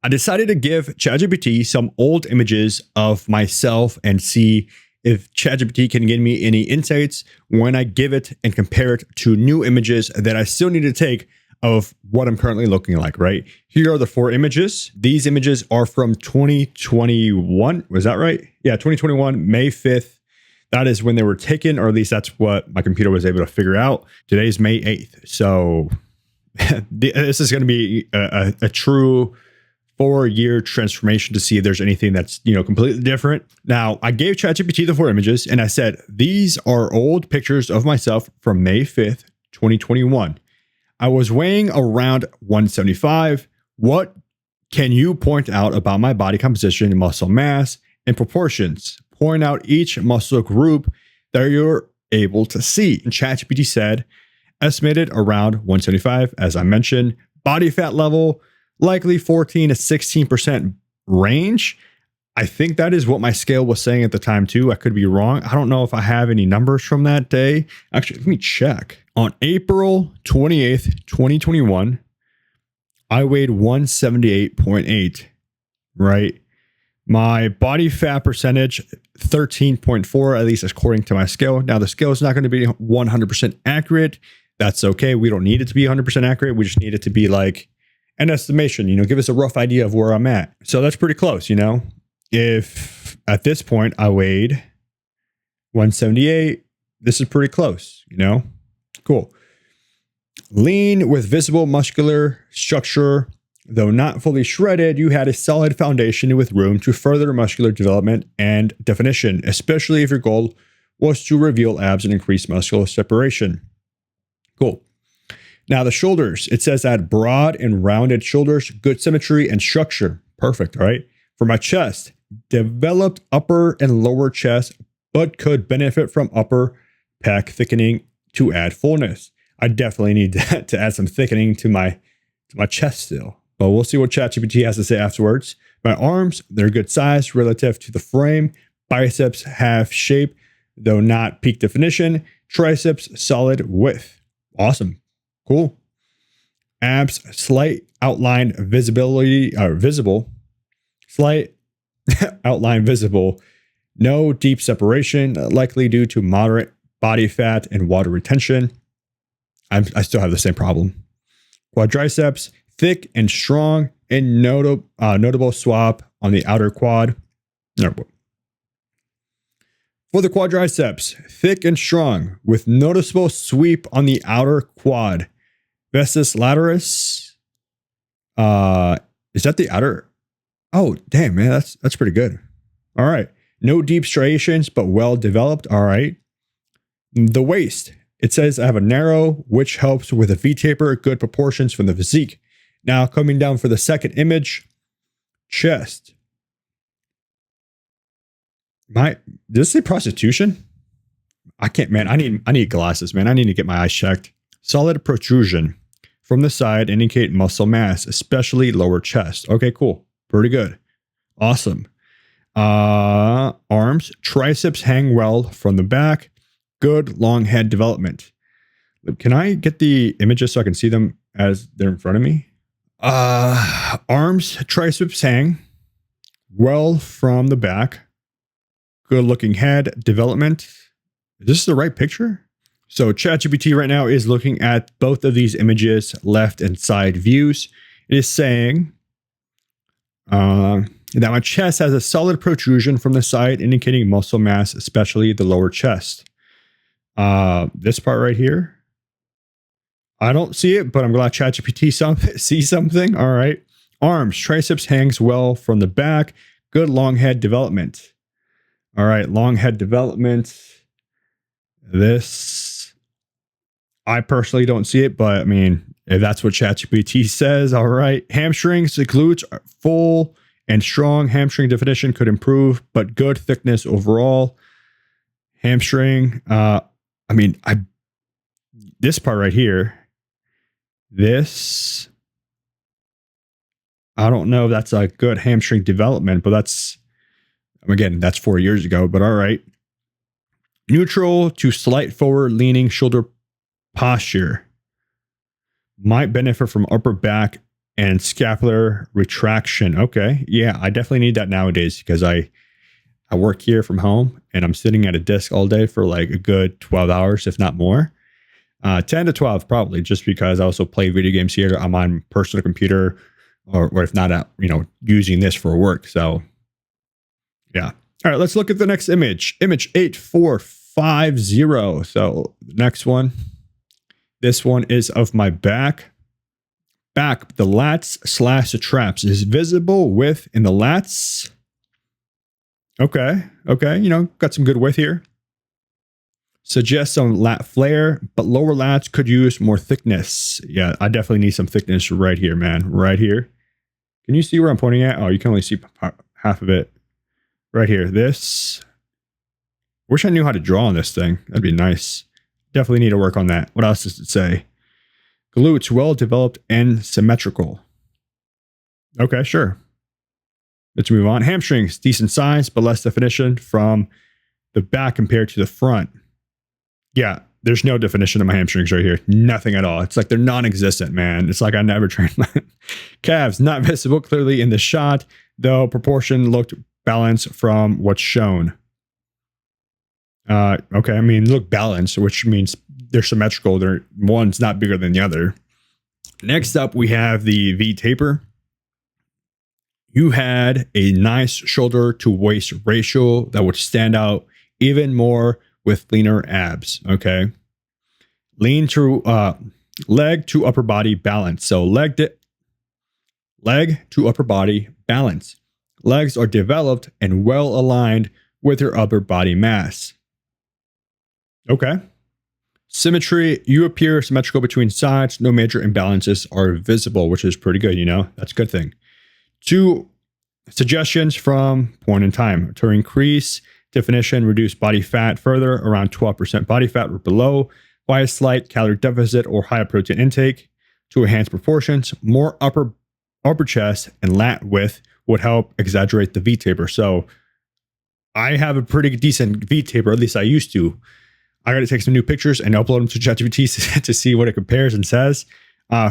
I decided to give ChatGPT some old images of myself and see if ChatGPT can give me any insights when I give it and compare it to new images that I still need to take of what I'm currently looking like, right? Here are the 4 images. These images are from 2021. Was that right? Yeah, 2021, May 5th. That is when they were taken, or at least that's what my computer was able to figure out. Today's May 8th. So this is going to be a true 4-year transformation to see if there's anything that's, completely different. Now, I gave ChatGPT the 4 images and I said, these are old pictures of myself from May 5th, 2021. I was weighing around 175. What can you point out about my body composition, muscle mass, and proportions? Point out each muscle group that you're able to see. And ChatGPT said, estimated around 175, as I mentioned. Body fat level, likely 14 to 16% range. I think that is what my scale was saying at the time too. I could be wrong. I don't know if I have any numbers from that day. Actually, let me check. On April 28th, 2021, I weighed 178.8, right? My body fat percentage, 13.4, at least according to my scale. Now, the scale is not going to be 100% accurate. That's okay. We don't need it to be 100% accurate. We just need it to be like an estimation, give us a rough idea of where I'm at. So that's pretty close, If at this point I weighed 178, this is pretty close, Cool. Lean with visible muscular structure. Though not fully shredded, you had a solid foundation with room to further muscular development and definition, especially if your goal was to reveal abs and increase muscular separation. Cool. Now the shoulders, it says that broad and rounded shoulders, good symmetry and structure. Perfect, all right? For my chest, developed upper and lower chest, but could benefit from upper pec thickening to add fullness. I definitely need to add some thickening to my chest still. But we'll see what ChatGPT has to say afterwards. My arms, they're good size relative to the frame. Biceps have shape, though not peak definition. Triceps, solid width. Awesome. Cool. Abs, slight outline visibility, or visible. Slight outline visible. No deep separation, likely due to moderate body fat and water retention. I still have the same problem. Quadriceps, thick and strong, and notable swap on the outer quad. For the quadriceps, thick and strong, with noticeable sweep on the outer quad. Vestis lataris. Is that the outer? Oh, damn, man, that's pretty good. All right. No deep striations, but well developed. All right. The waist. It says I have a narrow, which helps with a V-taper, good proportions from the physique. Now coming down for the second image, chest. Does this say prostitution? I can't, man. I need glasses, man. I need to get my eyes checked. Solid protrusion from the side indicate muscle mass, especially lower chest. Okay, cool. Pretty good. Awesome. Arms, triceps hang well from the back. Good long head development. Can I get the images so I can see them as they're in front of me? Arms, triceps hang well from the back. Good looking head development. Is this the right picture? So ChatGPT right now is looking at both of these images, left and side views. It is saying that my chest has a solid protrusion from the side, indicating muscle mass, especially the lower chest. This part right here, I don't see it, but I'm glad ChatGPT see something. All right. Arms, triceps hangs well from the back. Good long head development. All right. Long head development. This, I personally don't see it, but I mean, if that's what ChatGPT says, all right. Hamstrings, the glutes are full and strong. Hamstring definition could improve, but good thickness overall. Hamstring, this part right here, this, I don't know if that's a good hamstring development, but that's 4 years ago, but all right. Neutral to slight forward leaning shoulder posture. Might benefit from upper back and scapular retraction. Okay. Yeah, I definitely need that nowadays because I work here from home and I'm sitting at a desk all day for like a good 12 hours, if not more. 10 to 12 probably, just because I also play video games here. I'm on personal computer or if not, using this for work. So yeah. All right, let's look at the next image. Image 8450. So the next one, this one is of my back. The lats / the traps is visible width in the lats. Okay. Got some good width here. Suggests some lat flare, but lower lats could use more thickness. Yeah, I definitely need some thickness right here, man. Right here. Can you see where I'm pointing at? Oh, you can only see half of it. Right here. This. Wish I knew how to draw on this thing. That'd be nice. Definitely need to work on that. What else does it say? Glutes well developed and symmetrical. Okay, sure. Let's move on. Hamstrings, decent size, but less definition from the back compared to the front. Yeah, there's no definition of my hamstrings right here. Nothing at all. It's like they're non-existent, man. It's like I never trained my calves. Not visible clearly in the shot, though proportion looked balanced from what's shown. Okay, I mean, look balanced, which means they're symmetrical. One's not bigger than the other. Next up, we have the V taper. You had a nice shoulder to waist ratio that would stand out even more with leaner abs. Okay. Leg to upper body balance. So leg to upper body balance. Legs are developed and well aligned with your upper body mass. Okay. Symmetry, you appear symmetrical between sides. No major imbalances are visible, which is pretty good. That's a good thing. 2 suggestions from point in time. To increase definition, reduce body fat further, around 12% body fat or below, by a slight calorie deficit or higher protein intake. To enhance proportions, more upper chest and lat width would help exaggerate the V taper. So I have a pretty decent V taper, at least I used to. I got to take some new pictures and upload them to ChatGPT to see what it compares and says.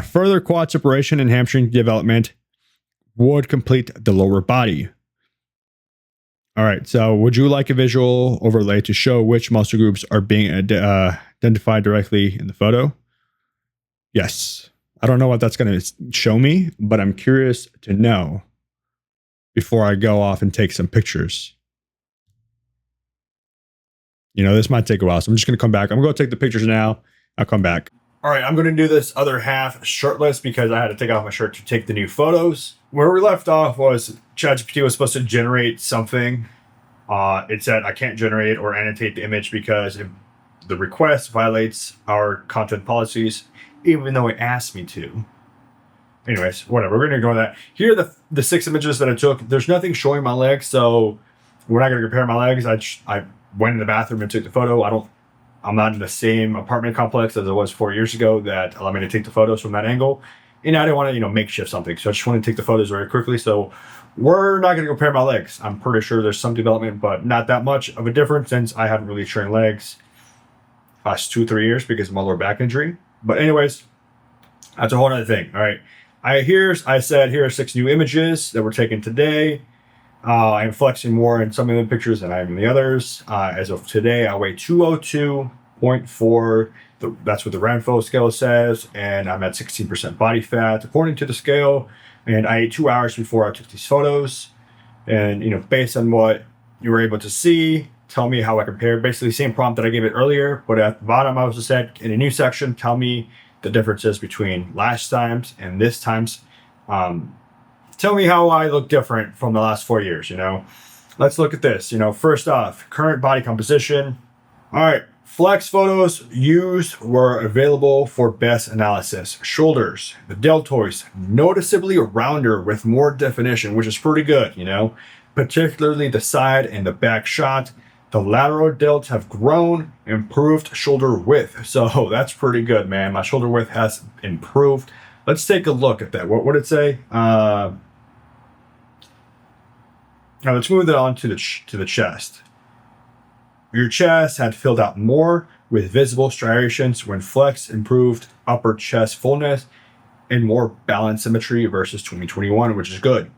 Further quad separation and hamstring development would complete the lower body. All right, so would you like a visual overlay to show which muscle groups are being identified directly in the photo? Yes. I don't know what that's going to show me, but I'm curious to know before I go off and take some pictures. This might take a while, so I'm just going to come back. I'm going to take the pictures now. I'll come back. All right, I'm going to do this other half shirtless because I had to take off my shirt to take the new photos. Where we left off was ChatGPT was supposed to generate something. It said I can't generate or annotate the image because the request violates our content policies, even though it asked me to. Anyways, whatever. We're going to ignore that. Here are the 6 images that I took. There's nothing showing my legs, so we're not going to compare my legs. I went in the bathroom and took the photo. I'm not in the same apartment complex as I was 4 years ago that allowed me to take the photos from that angle. And I didn't want to, makeshift something. So I just want to take the photos very quickly. So we're not going to compare my legs. I'm pretty sure there's some development, but not that much of a difference since I haven't really trained legs last 2-3 years because of my lower back injury. But anyways, that's a whole other thing. All right. I said here are 6 new images that were taken today. I'm flexing more in some of the pictures than I am in the others. As of today, I weigh 202.4. That's what the Rambod scale says. And I'm at 16% body fat, according to the scale. And I ate 2 hours before I took these photos. And, based on what you were able to see, tell me how I compare. Basically, same prompt that I gave it earlier. But at the bottom, I also said, in a new section, tell me the differences between last times and this times. Tell me how I look different from the last 4 years, Let's look at this. First off, current body composition. All right, flex photos used were available for best analysis. Shoulders, the deltoids, noticeably rounder with more definition, which is pretty good, Particularly the side and the back shot. The lateral delts have grown, improved shoulder width. So that's pretty good, man. My shoulder width has improved. Let's take a look at that. What would it say? Now let's move it on to the chest. Your chest had filled out more with visible striations when flexed, improved upper chest fullness, and more balanced symmetry versus 2021, which is good.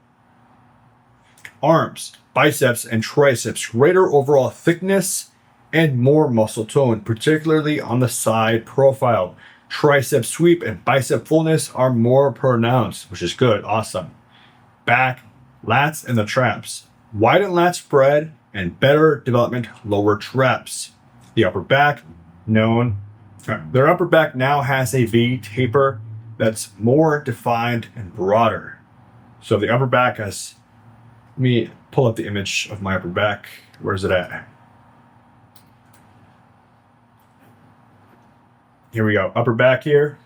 Arms, biceps, and triceps, greater overall thickness and more muscle tone, particularly on the side profile. Tricep sweep and bicep fullness are more pronounced, which is good. Awesome. Back, lats, and the traps. Widened lat spread and better development lower traps. The upper back, their upper back now has a V taper that's more defined and broader. So the upper back has, let me pull up the image of my upper back. Where's it at? Here we go. Upper back here.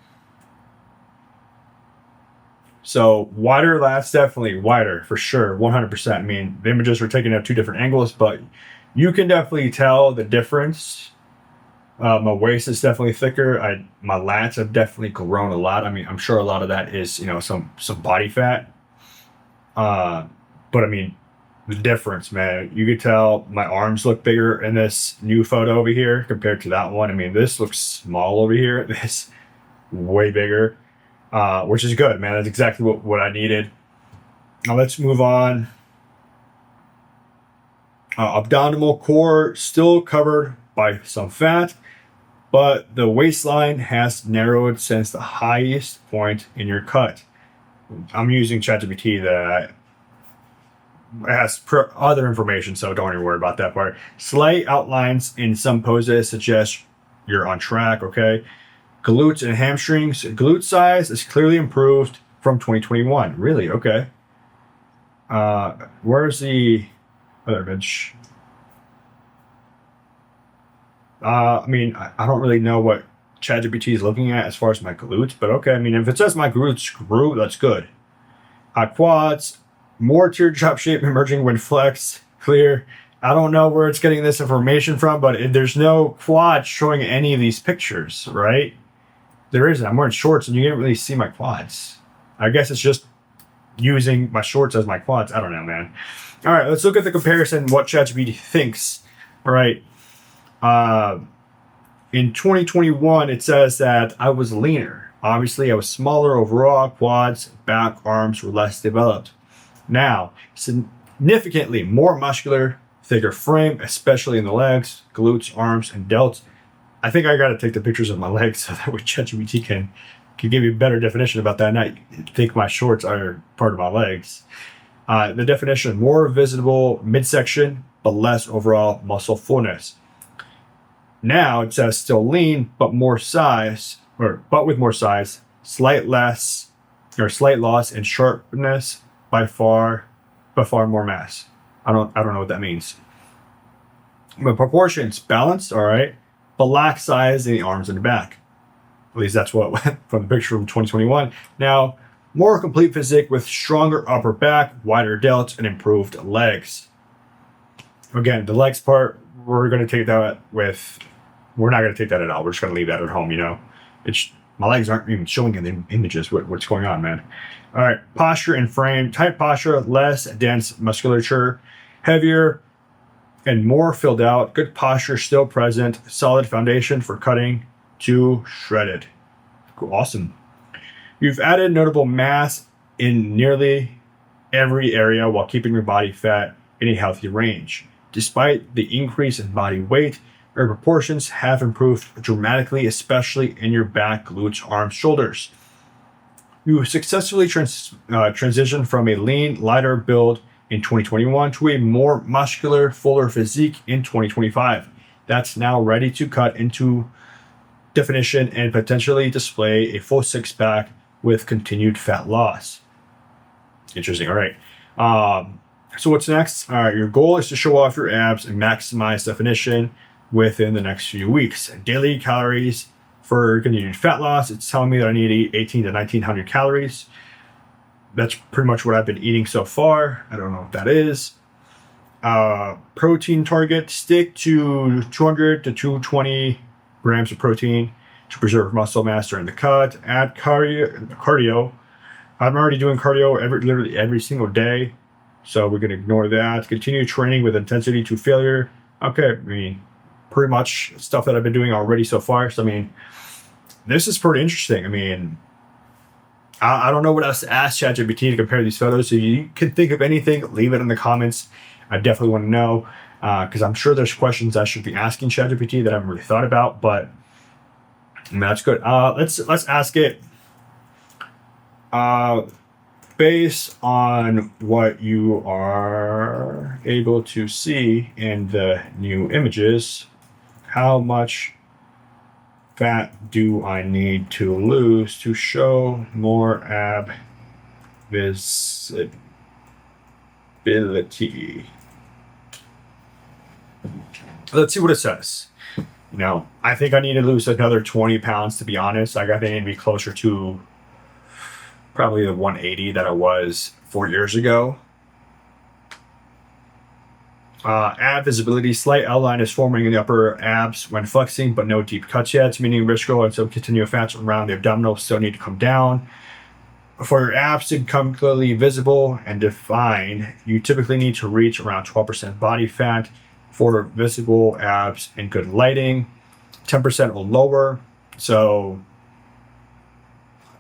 So wider lats, definitely wider for sure, 100%. I mean, the images were taken at two different angles, but you can definitely tell the difference. My waist is definitely thicker. My lats have definitely grown a lot. I mean, I'm sure a lot of that is, some body fat. But I mean, the difference, man, you could tell my arms look bigger in this new photo over here compared to that one. I mean, this looks small over here. This way bigger, which is good, man. That's exactly what I needed. Now let's move on. Abdominal core still covered by some fat, but the waistline has narrowed since the highest point in your cut. I'm using ChatGPT that has other information, so don't even worry about that part. Slight outlines in some poses suggest you're on track, okay? Glutes and hamstrings. Glute size is clearly improved from 2021. Really? Okay. Where's the other image? I mean, I don't really know what ChatGPT is looking at as far as my glutes, but okay. I mean, if it says my glutes grew, that's good. Quads, more teardrop shape emerging when flexed, clear. I don't know where it's getting this information from, but there's no quad showing any of these pictures, right? There isn't. I'm wearing shorts and you can't really see my quads. I guess it's just using my shorts as my quads. I don't know, man. All right, let's look at the comparison, what ChatGPT thinks. All right. In 2021, it says that I was leaner. Obviously, I was smaller overall. Quads, back, arms were less developed. Now, significantly more muscular, thicker frame, especially in the legs, glutes, arms, and delts. I think I got to take the pictures of my legs so that way ChatGPT can give you a better definition about that. And I think my shorts are part of my legs. The definition, more visible midsection, but less overall muscle fullness. Now it says still lean, but more size, but with more size, slight loss in sharpness, by far more mass. I don't know what that means. But proportions balanced, all right, but lack size in the arms and the back. At least that's what from the picture from 2021. Now, more complete physique with stronger upper back, wider delts, and improved legs. Again, the legs part, we're not going to take that at all. We're just going to leave that at home, My legs aren't even showing in the images what's going on, man. All right, posture and frame. Tight posture, less dense musculature, heavier and more filled out. Good posture still present. Solid foundation for cutting to shredded. Cool, awesome. You've added notable mass in nearly every area while keeping your body fat in a healthy range. Despite the increase in body weight, your proportions have improved dramatically, especially in your back, glutes, arms, shoulders. You successfully transitioned from a lean, lighter build in 2021 to a more muscular, fuller physique in 2025. That's now ready to cut into definition and potentially display a full six-pack with continued fat loss. Interesting. All right. So what's next? All right. Your goal is to show off your abs and maximize definition within the next few weeks. Daily calories for continued fat loss. It's telling me that I need to eat 18 to 1900 calories. That's pretty much what I've been eating so far. I don't know what that is. Protein target, stick to 200 to 220 grams of protein to preserve muscle mass during the cut. Add cardio. I'm already doing cardio literally every single day, so we're going to ignore that. Continue training with intensity to failure. Okay, I mean, pretty much stuff that I've been doing already so far. So, I mean, this is pretty interesting. I mean, I don't know what else to ask ChatGPT to compare these photos. So you can think of anything, leave it in the comments. I definitely want to know, because I'm sure there's questions I should be asking ChatGPT that I haven't really thought about, but that's good. Let's ask it. Based on what you are able to see in the new images, how much fat do I need to lose to show more ab visibility? Let's see what it says. I think I need to lose another 20 pounds, to be honest. I think I need to be closer to probably the 180 that I was 4 years ago. Ab visibility, slight outline is forming in the upper abs when flexing, but no deep cuts yet, meaning visceral and some continuous fats around the abdominal still need to come down. For your abs to become clearly visible and defined, you typically need to reach around 12% body fat for visible abs in good lighting, 10% or lower. So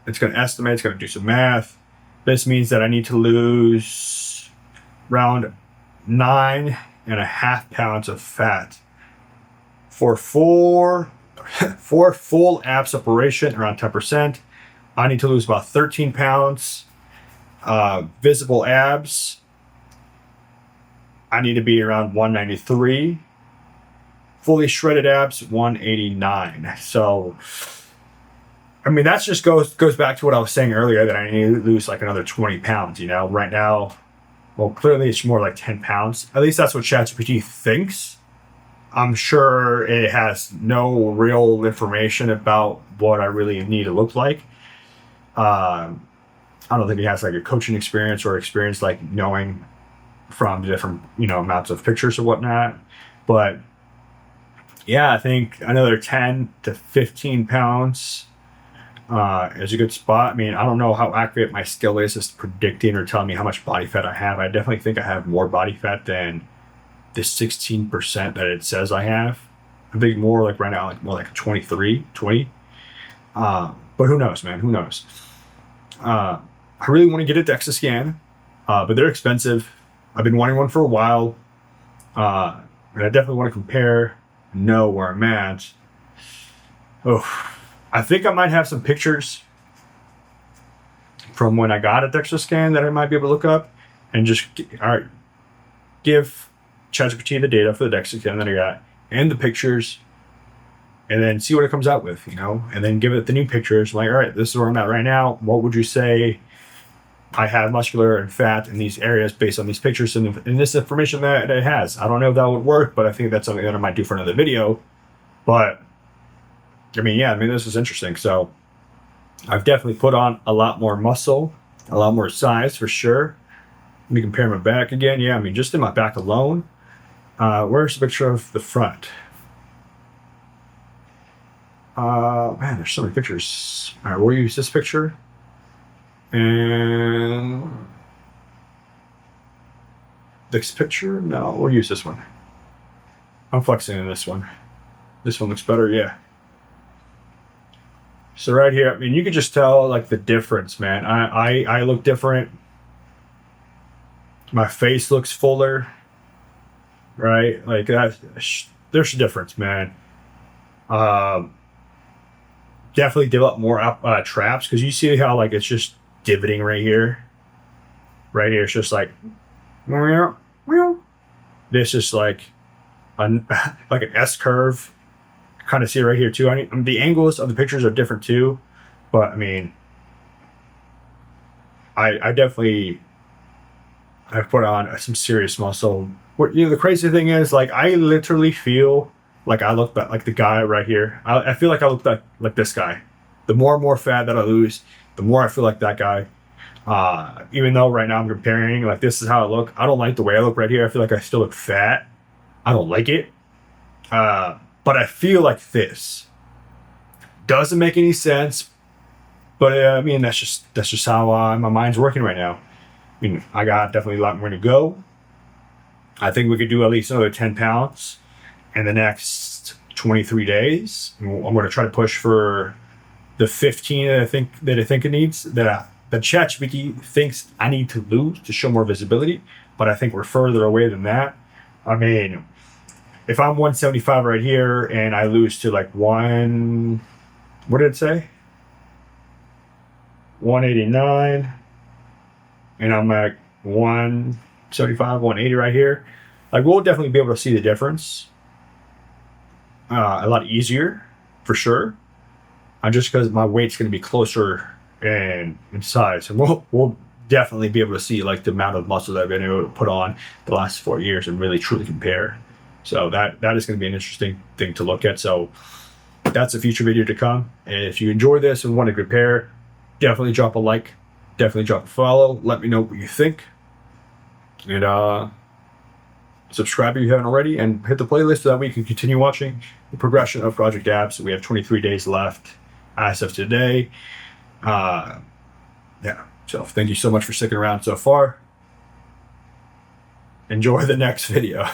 it's going to estimate, it's going to do some math. This means that I need to lose around 9.5 pounds of fat for full ab separation, around 10%. I need to lose about 13 pounds. Visible abs, I need to be around 193. Fully shredded abs, 189. So that just goes back to what I was saying earlier, that I need to lose like another 20 pounds. Right now, well, clearly it's more like 10 pounds. At least that's what ChatGPT thinks. I'm sure it has no real information about what I really need to look like. I don't think it has like a coaching experience or experience like knowing from different, amounts of pictures or whatnot. But yeah, I think another 10 to 15 pounds is a good spot. I don't know how accurate my skill is as predicting or telling me how much body fat I have. I definitely think I have more body fat than the 16% that it says I have. I think more like right now, like more like 23, 20. But who knows, man? Who knows? I really want to get a DEXA scan, but they're expensive. I've been wanting one for a while. And I definitely want to compare, know where I'm at. Oh, I think I might have some pictures from when I got a DEXA scan that I might be able to look up and just give ChatGPT the data for the DEXA scan that I got and the pictures, and then see what it comes out with, and then give it the new pictures. Like, all right, this is where I'm at right now. What would you say I have muscular and fat in these areas based on these pictures and this information that it has? I don't know if that would work, but I think that's something that I might do for another video. But this is interesting. So I've definitely put on a lot more muscle, a lot more size for sure. Let me compare my back again. Yeah, just in my back alone. Where's the picture of the front? Man, there's so many pictures. All right, we'll use this picture. And this picture? No, we'll use this one. I'm flexing in this one. This one looks better, yeah. So right here, you can just tell like the difference, man. I look different. My face looks fuller, right? Like that. There's a difference, man. Definitely develop more traps, because you see how like it's just divoting right here. Right here, it's just like this is like like an S curve. Kind of see it right here too. The angles of the pictures are different too, but I definitely have put on some serious muscle. The crazy thing is, like, I literally feel like I look like the guy right here. I feel like I look like this guy. The more and more fat that I lose, the more I feel like that guy. Even though right now I'm comparing, like, this is how I look. I don't like the way I look right here. I feel like I still look fat. I don't like it. But I feel like this. Doesn't make any sense, but that's just how my mind's working right now. I got definitely a lot more to go. I think we could do at least another 10 pounds in the next 23 days. I'm going to try to push for the 15 that I think it needs, that ChatGPT thinks I need to lose to show more visibility, but I think we're further away than that. I mean, if I'm 175 right here and I lose to like what did it say? 189, and I'm at 175, 180 right here. Like, we'll definitely be able to see the difference a lot easier, for sure. Just because my weight's going to be closer in size, and we'll definitely be able to see like the amount of muscle that I've been able to put on the last 4 years and really truly compare. So that is going to be an interesting thing to look at. So that's a future video to come. And if you enjoy this and want to compare, definitely drop a like, definitely drop a follow. Let me know what you think, and subscribe if you haven't already, and hit the playlist so that we can continue watching the progression of Project Abs. We have 23 days left as of today. Yeah, so thank you so much for sticking around so far. Enjoy the next video.